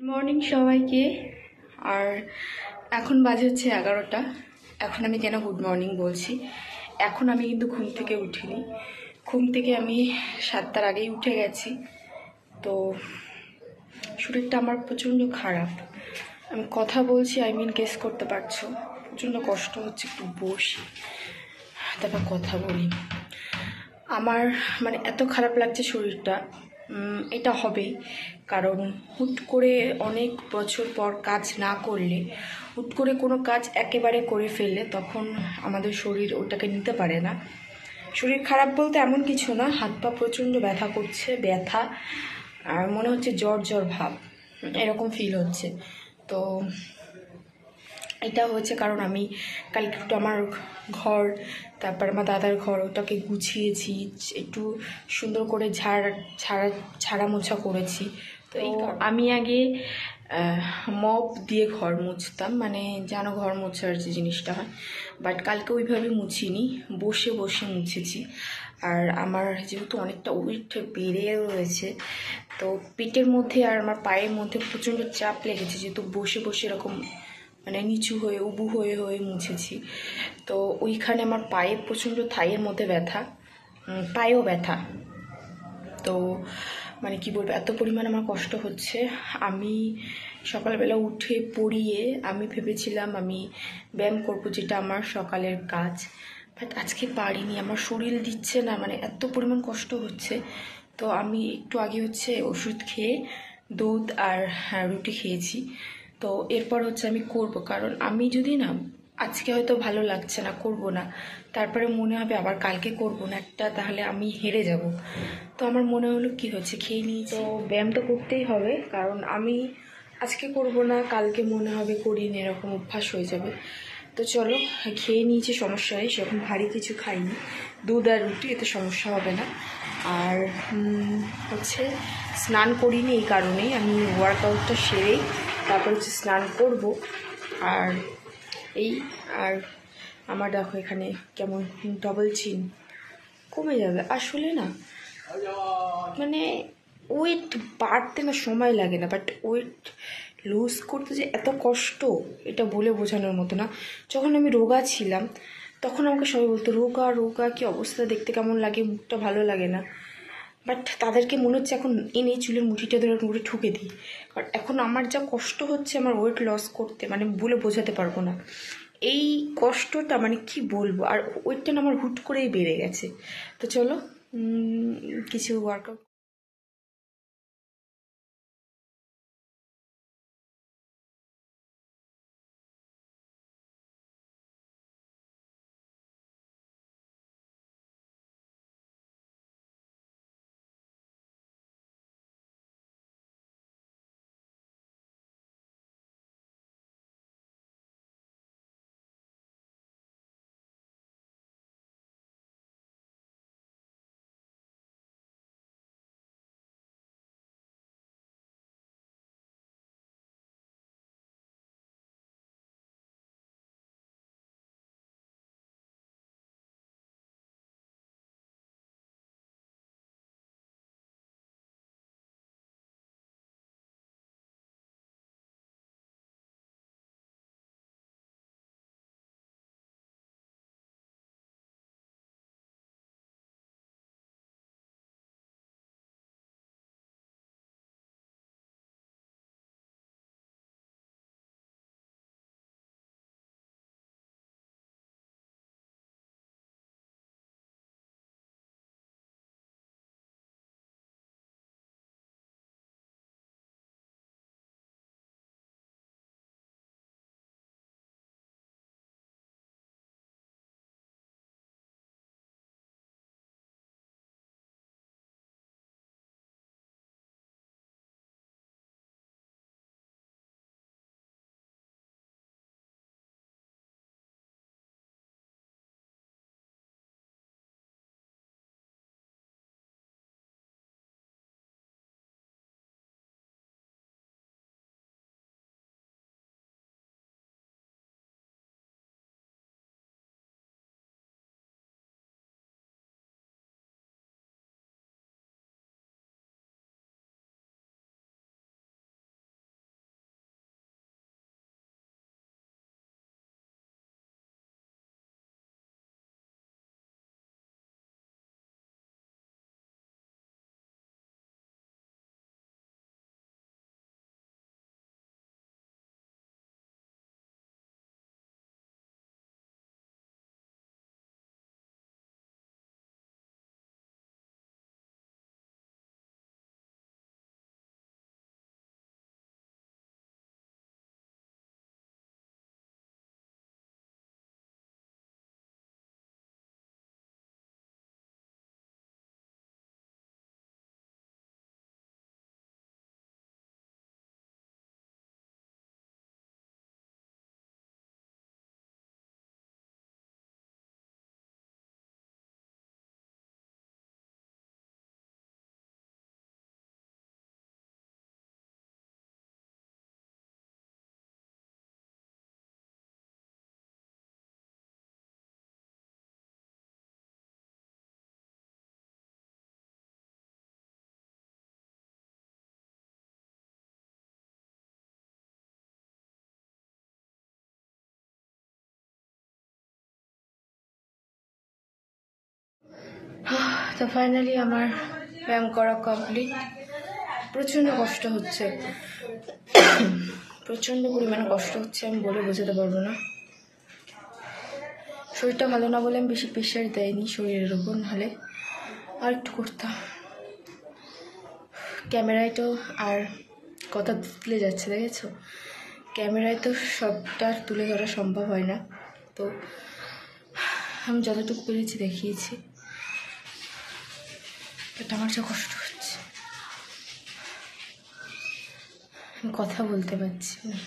Morning সবাইকে। আর এখন বাজে হচ্ছে 11টা। এখন আমি কেন গুড মর্নিং বলছি, এখন আমি কিন্তু ঘুম থেকে উঠিনি। ঘুম থেকে আমি 7টার আগেই উঠে গেছি। তো শরীরটা আমার প্রচণ্ড খারাপ। আমি কথা বলছি, গেস করতে পারছো, প্রচণ্ড কষ্ট হচ্ছে। একটু বসি, তারপর কথা বলি। আমার এত খারাপ লাগছে শরীরটা। এটা হবেই, কারণ হুট করে অনেক বছর পর কাজ না করলে, হুট করে কোনো কাজ একেবারে করে ফেললে তখন আমাদের শরীর ওটাকে নিতে পারে না। শরীর খারাপ বলতে এমন কিছু না, হাত পা প্রচণ্ড ব্যথা করছে, ব্যথা আর মনে হচ্ছে জ্বর জ্বর ভাব, এরকম ফিল হচ্ছে। তো এটা হচ্ছে কারণ আমি কালকে একটু আমার ঘর, তারপর আমার দাদার ঘর, ওটাকে গুছিয়েছি, একটু সুন্দর করে ঝাড়া মোছা করেছি। তো আমি আগে মপ দিয়ে ঘর মুছতাম, যেন ঘর মোছার যে জিনিসটা হয়, বাট কালকে ওইভাবে মুছিনি, বসে বসে মুছেছি। আর আমার যেহেতু অনেকটা ওয়েট বেড়ে রয়েছে, তো পেটের মধ্যে আর আমার পায়ের মধ্যে প্রচণ্ড চাপ লেগেছে, যেহেতু বসে বসে এরকম নিচু হয়ে উবু হয়ে হয়ে মুছেছি। তো ওইখানে আমার পায়ে প্রচণ্ড, থাইয়ের মধ্যে ব্যথা, পায়েও ব্যথা। তো কি বলবো, এত পরিমাণ আমার কষ্ট হচ্ছে। আমি সকালবেলা উঠে পড়িয়ে আমি ভেবেছিলাম আমি ব্যায়াম করবো, যেটা আমার সকালের কাজ, বাট আজকে পারিনি, আমার শরীর দিচ্ছে না, এত পরিমাণ কষ্ট হচ্ছে। তো আমি একটু আগে হচ্ছে ওষুধ খেয়ে দুধ আর রুটি খেয়েছি। তো এরপর হচ্ছে আমি করব, কারণ আমি যদি না আজকে হয়তো ভালো লাগছে না, করব না, তারপরে মনে হবে আবার কালকে করব না একটা, তাহলে আমি হেরে যাব। তো আমার মনে হলো কি হচ্ছে, খেয়ে নিই, তো ব্যায়াম তো করতেই হবে, কারণ আমি আজকে করব না, কালকে মনে হবে করিনি, এরকম অভ্যাস হয়ে যাবে। তো চলো, খেয়ে নিয়েছি, সমস্যা নেই, সেরকম ভারী কিছু খাইনি, দুধ আর রুটি, এতে সমস্যা হবে না। আর হচ্ছে স্নান করিনি, এই কারণেই আমি ওয়ার্কআউটটা সেরেই তারপর হচ্ছে স্নান করব। আর আর আমার দেখো এখানে কেমন ডবল চিন, কমে যাবে আসলে না, ওয়েট বাড়তে না সময় লাগে না, বাট ওয়েট লুজ করতে যে এত কষ্ট, এটা বলে বোঝানোর মতো না। যখন আমি রোগা ছিলাম তখন আমাকে সবাই বলতো, রোগা রোগা, কি অবস্থা, দেখতে কেমন লাগে, মুখটা ভালো লাগে না, বাট তাদেরকে মনে হচ্ছে এখন এনে চুলের মুঠিটা ধরে মুখে ঠুকে দিই। কারণ এখন আমার যা কষ্ট হচ্ছে আমার ওয়েট লস করতে, বলে বোঝাতে পারবো না। এই কষ্টটা কি বলবো, আর ওয়েটটা না আমার হুট করেই বেড়ে গেছে। তো চলো কিছু ওয়ার্কআউট তো ফাইনালি আমার ব্যায়াম করা কমপ্লিট। প্রচণ্ড কষ্ট হচ্ছে, প্রচণ্ড পরিমাণে কষ্ট হচ্ছে, আমি বলে বোঝাতে পারবো না। শরীরটা ভালো না বলে আমি বেশি প্রেশার দেয়নি শরীরের ওপর, নাহলে আর একটু করতাম। ক্যামেরায় তো আর কথা তুলে যাচ্ছে, দেখেছো? ক্যামেরায় তো সবটা তুলে ধরা সম্ভব হয় না, তো আমি যতটুকু পেরেছি দেখিয়েছি। বাট আমার যা কষ্ট হচ্ছে, আমি কথা বলতে পারছি না,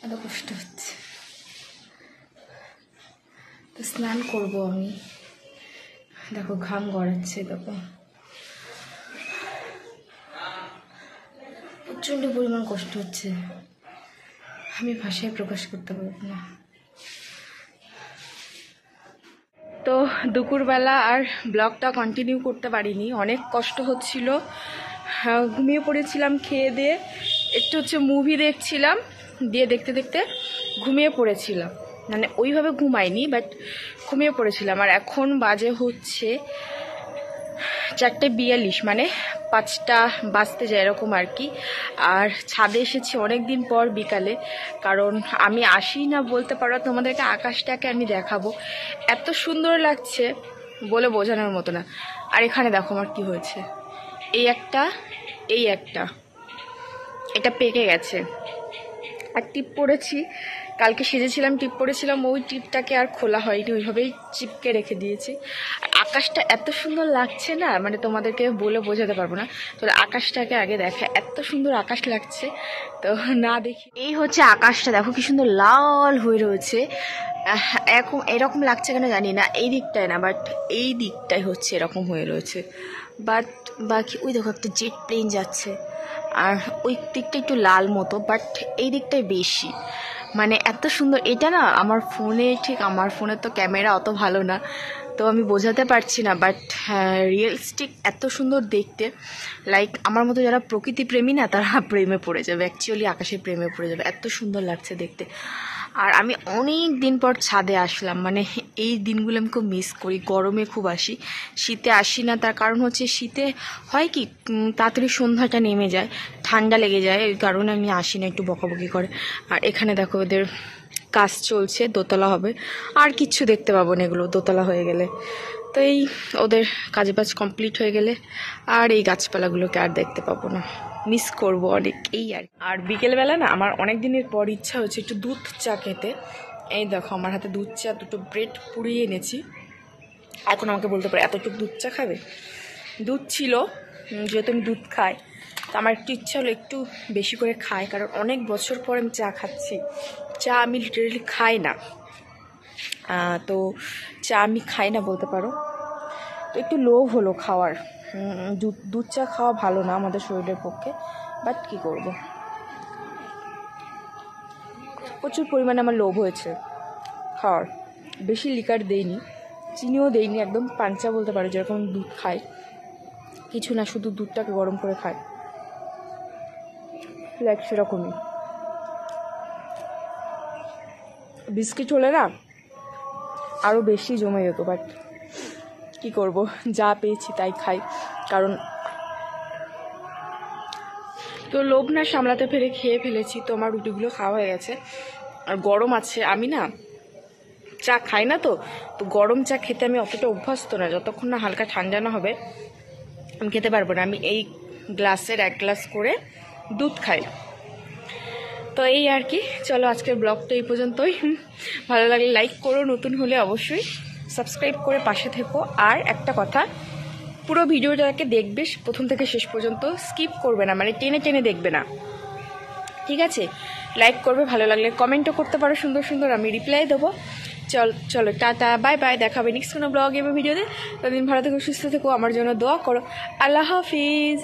এত কষ্ট হচ্ছে। তো স্নান করবো আমি, দেখো ঘাম গড়াচ্ছে, দেখো প্রচণ্ড পরিমাণ কষ্ট হচ্ছে, আমি ভাষায় প্রকাশ করতে পারবো না। তো দুপুরবেলা আর ব্লগটা কন্টিনিউ করতে পারিনি, অনেক কষ্ট হচ্ছিল। ঘুমিয়ে পড়েছিলাম খেয়ে দিয়ে, একটু হচ্ছে মুভি দেখছিলাম, দিয়ে দেখতে দেখতে ঘুমিয়ে পড়েছিলাম। মানে ওইভাবে ঘুমাইনি, বাট ঘুমিয়ে পড়েছিলাম। আর এখন বাজে হচ্ছে 4:42, মানে 5টা বাজতে যায় এরকম আর কি। আর ছাদে এসেছি অনেক দিন পর বিকালে, কারণ আমি আসি না বলতে পারো, তোমাদেরকে আকাশটাকে আমি দেখাবো, এত সুন্দর লাগছে বলে বোঝানোর মতো না। আর এখানে দেখো আমার কি হয়েছে, এই একটা এটা পেকে গেছে। আর টিপ পরেছি, কালকে সেজেছিলাম, টিপ পরেছিলাম, ওই টিপটাকে আর খোলা হয়নি, ওইভাবেই চিপকে রেখে দিয়েছি। আর আকাশটা এত সুন্দর লাগছে না, মানে তোমাদেরকে বলে বোঝাতে পারবো না। তো আকাশটাকে আগে দেখা, এত সুন্দর আকাশ লাগছে, তো না দেখি। এই হচ্ছে আকাশটা, দেখো কি সুন্দর লাল হয়ে রয়েছে। এরকম লাগছে কেন জানি না, এই দিকটায় না, বাট এই দিকটাই হচ্ছে এরকম হয়ে রয়েছে। বাট বাকি ওই দেখো একটা জেট প্লেন যাচ্ছে, আর ওই দিকটা একটু লাল মতো, বাট এই দিকটাই বেশি, মানে এত সুন্দর। এটা না আমার ফোনে, ঠিক আমার ফোনের তো ক্যামেরা অত ভালো না, তো আমি বোঝাতে পারছি না, বাট রিয়েলিস্টিক এত সুন্দর দেখতে। লাইক আমার মতো যারা প্রকৃতি প্রেমী না, তারা প্রেমে পড়ে যাবে, অ্যাকচুয়ালি আকাশের প্রেমে পড়ে যাবে, এত সুন্দর লাগছে দেখতে। আর আমি অনেক দিন পর ছাদে আসলাম, মানে এই দিনগুলো আমি খুব মিস করি। গরমে খুব আসি, শীতে আসি না, তার কারণ হচ্ছে শীতে হয় কি তাড়াতাড়ি সন্ধ্যাটা নেমে যায়, ঠান্ডা লেগে যায়, ওই কারণে আমি আসি না, একটু বকাবকি করে। আর এখানে দেখো ওদের কাজ চলছে, দোতলা হবে, আর কিচ্ছু দেখতে পাবো না এগুলো দোতলা হয়ে গেলে। তো এই ওদের কাজ বাজ কমপ্লিট হয়ে গেলে আর এই গাছপালাগুলোকে আর দেখতে পাবো না, মিস করবো অনেক, এই আর বিকেলবেলা না আমার অনেক দিনের পর ইচ্ছা হচ্ছে একটু দুধ চা খেতে। এই দেখো আমার হাতে দুধ চা, দুটো ব্রেড পুড়িয়ে এনেছি। এখন আমাকে বলতে পারে এতটুকু দুধ চা খাবে? দুধ ছিল, যেহেতু আমি দুধ খাই, তো আমার একটু ইচ্ছা হলো একটু বেশি করে খাই, কারণ অনেক বছর পর আমি চা খাচ্ছি। চা আমি লিটারেলি খাই না, তো চা আমি খাই না বলতে পারো, তো একটু লোভ হলো খাওয়ার। দুধ চা খাওয়া ভালো না আমাদের শরীরের পক্ষে, বাট কী করব, প্রচুর পরিমাণে আমার লোভ হয়েছে খাওয়ার। বেশি লিকার দেইনি, চিনিও দেইনি, একদম পাঞ্চা বলতে পারো, যেরকম দুধ খাই, কিছু না, শুধু দুধটাকে গরম করে খাই, লাইক সেরকমই। বিস্কিট হলে না আরও বেশি জমে যেত, বাট কী করব, যা পেয়েছি তাই খাই, কারণ তো লোভ না সামলাতে পেরে খেয়ে ফেলেছি। তো আমার রুটিগুলো খাওয়া হয়ে গেছে, আর গরম আছে, আমি না চা খাই না, তো গরম চা খেতে আমি অতটা অভ্যস্ত না, যতক্ষণ না হালকা ঠান্ডা না হবে আমি খেতে পারবো না। আমি এই গ্লাসের 1 গ্লাস করে দুধ খাই। তো এই আর কি, চলো আজকের ব্লগটা এই পর্যন্তই। ভালো লাগলে লাইক করো, নতুন হলে অবশ্যই সাবস্ক্রাইব করে পাশে থেকো। আর একটা কথা, পুরো ভিডিওটাকে দেখবে প্রথম থেকে শেষ পর্যন্ত, স্কিপ করবে না, মানে টেনে টেনে দেখবে না, ঠিক আছে? লাইক করবে, ভালো লাগলে কমেন্টও করতে পারো সুন্দর সুন্দর, আমি রিপ্লাই দেবো। চলো টাটা, বাই বাই, দেখা হবে নেক্সট কোনো ব্লগে বা ভিডিওতে। ততদিন ভালো থেকো, সুস্থ থেকো, আমার জন্য দোয়া করো। আল্লাহ হাফিজ।